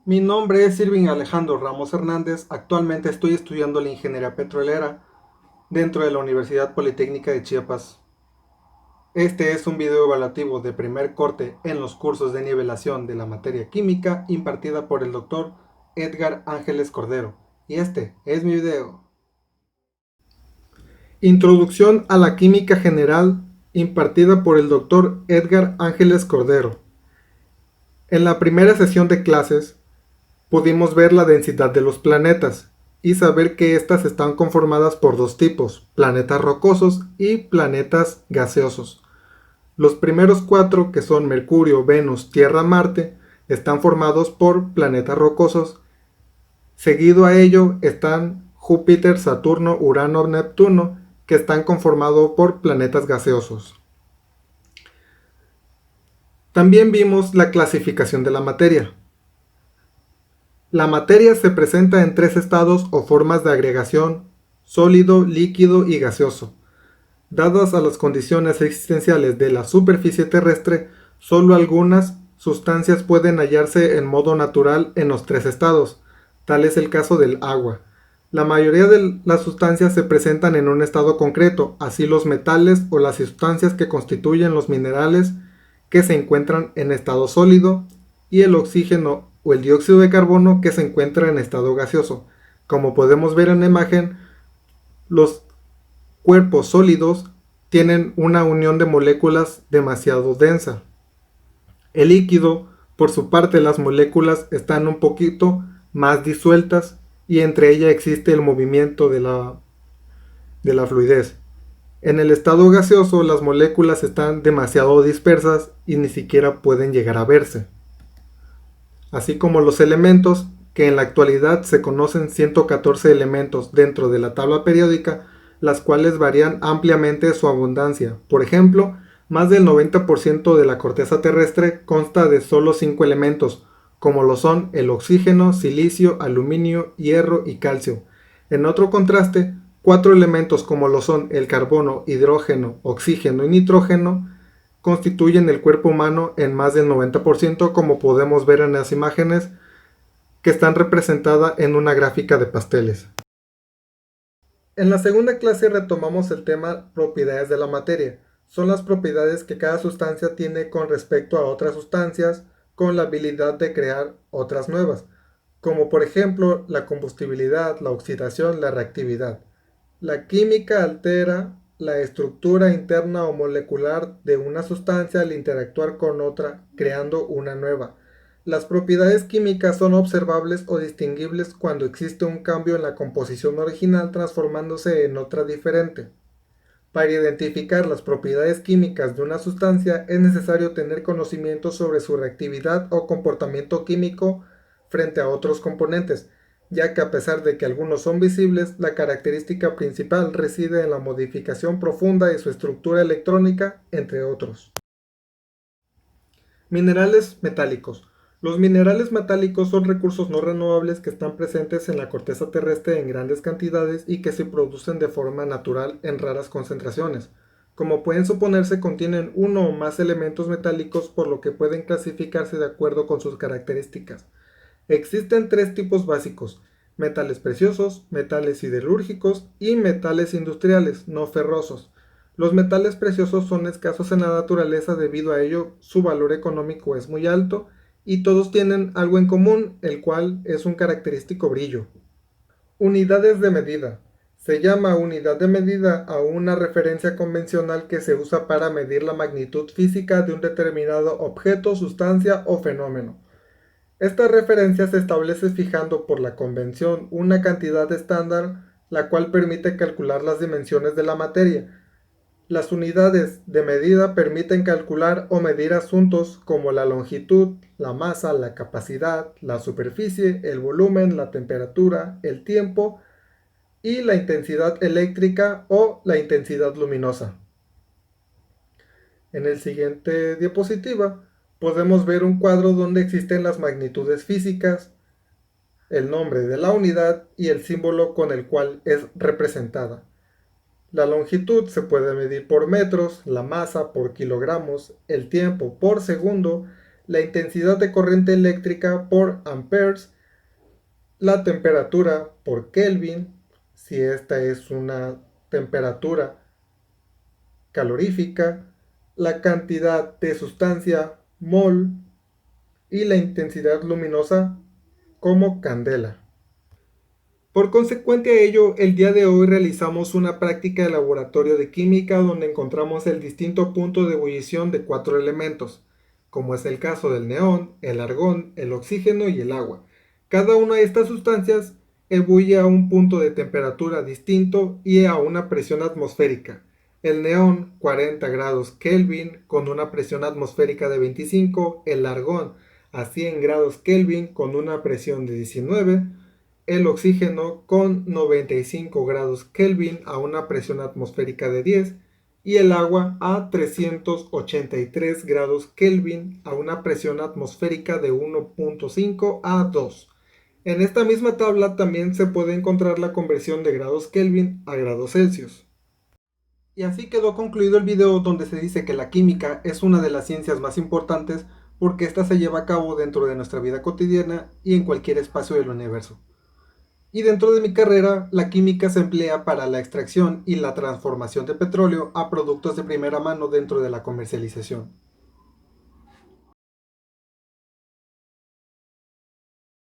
Mi nombre es Irving Alejandro Ramos Hernández. Actualmente estoy estudiando la ingeniería petrolera dentro de la Universidad Politécnica de Chiapas. Este es un video evaluativo de primer corte en los cursos de nivelación de la materia química impartida por el doctor Edgar Ángeles Cordero. Y este es mi video. Introducción a la química general impartida por el doctor Edgar Ángeles Cordero. En la primera sesión de clases pudimos ver la densidad de los planetas y saber que éstas están conformadas por dos tipos, planetas rocosos y planetas gaseosos. Los primeros cuatro, que son Mercurio, Venus, Tierra, Marte, están formados por planetas rocosos. Seguido a ello están Júpiter, Saturno, Urano, Neptuno, que están conformados por planetas gaseosos. También vimos la clasificación de la materia. La materia se presenta en tres estados o formas de agregación: sólido, líquido y gaseoso. Dadas a las condiciones existenciales de la superficie terrestre, solo algunas sustancias pueden hallarse en modo natural en los tres estados. Tal es el caso del agua. La mayoría de las sustancias se presentan en un estado concreto, así los metales o las sustancias que constituyen los minerales que se encuentran en estado sólido, y el oxígeno o el dióxido de carbono que se encuentra en estado gaseoso. Como podemos ver en la imagen, los cuerpos sólidos tienen una unión de moléculas demasiado densa. El líquido, por su parte, las moléculas están un poquito más disueltas y entre ellas existe el movimiento de la fluidez. En el estado gaseoso, las moléculas están demasiado dispersas y ni siquiera pueden llegar a verse. Así como los elementos, que en la actualidad se conocen 114 elementos dentro de la tabla periódica, las cuales varían ampliamente su abundancia. Por ejemplo, más del 90% de la corteza terrestre consta de solo 5 elementos, como lo son el oxígeno, silicio, aluminio, hierro y calcio. En otro contraste, 4 elementos como lo son el carbono, hidrógeno, oxígeno y nitrógeno constituyen el cuerpo humano en más del 90%, como podemos ver en las imágenes que están representadas en una gráfica de pasteles. En la segunda clase retomamos el tema propiedades de la materia. Son las propiedades que cada sustancia tiene con respecto a otras sustancias, con la habilidad de crear otras nuevas, como por ejemplo la combustibilidad, la oxidación, la reactividad. La química altera la estructura interna o molecular de una sustancia al interactuar con otra, creando una nueva. Las propiedades químicas son observables o distinguibles cuando existe un cambio en la composición original transformándose en otra diferente. Para identificar las propiedades químicas de una sustancia es necesario tener conocimiento sobre su reactividad o comportamiento químico frente a otros componentes, ya que a pesar de que algunos son visibles, la característica principal reside en la modificación profunda de su estructura electrónica, entre otros. Minerales metálicos. Los minerales metálicos son recursos no renovables que están presentes en la corteza terrestre en grandes cantidades y que se producen de forma natural en raras concentraciones. Como pueden suponerse, contienen uno o más elementos metálicos, por lo que pueden clasificarse de acuerdo con sus características. Existen tres tipos básicos: metales preciosos, metales siderúrgicos y metales industriales no ferrosos. Los metales preciosos son escasos en la naturaleza, debido a ello su valor económico es muy alto y todos tienen algo en común, el cual es un característico brillo. Unidades de medida. Se llama unidad de medida a una referencia convencional que se usa para medir la magnitud física de un determinado objeto, sustancia o fenómeno. Esta referencia se establece fijando por la convención una cantidad estándar, la cual permite calcular las dimensiones de la materia. Las unidades de medida permiten calcular o medir asuntos como la longitud, la masa, la capacidad, la superficie, el volumen, la temperatura, el tiempo y la intensidad eléctrica o la intensidad luminosa. En el siguiente diapositiva podemos ver un cuadro donde existen las magnitudes físicas, el nombre de la unidad y el símbolo con el cual es representada. La longitud se puede medir por metros, la masa por kilogramos, el tiempo por segundo, la intensidad de corriente eléctrica por amperes, la temperatura por Kelvin, si esta es una temperatura calorífica, la cantidad de sustancia mol y la intensidad luminosa como candela. Por consecuente a ello, el día de hoy realizamos una práctica de laboratorio de química donde encontramos el distinto punto de ebullición de 4 elementos, como es el caso del neón, el argón, el oxígeno y el agua. Cada una de estas sustancias ebulle a un punto de temperatura distinto y a una presión atmosférica. El neón 40 grados Kelvin con una presión atmosférica de 25, el argón a 100 grados Kelvin con una presión de 19, el oxígeno con 95 grados Kelvin a una presión atmosférica de 10 y el agua a 383 grados Kelvin a una presión atmosférica de 1.5 a 2. En esta misma tabla también se puede encontrar la conversión de grados Kelvin a grados Celsius. Y así quedó concluido el video donde se dice que la química es una de las ciencias más importantes porque ésta se lleva a cabo dentro de nuestra vida cotidiana y en cualquier espacio del universo. Y dentro de mi carrera, la química se emplea para la extracción y la transformación de petróleo a productos de primera mano dentro de la comercialización.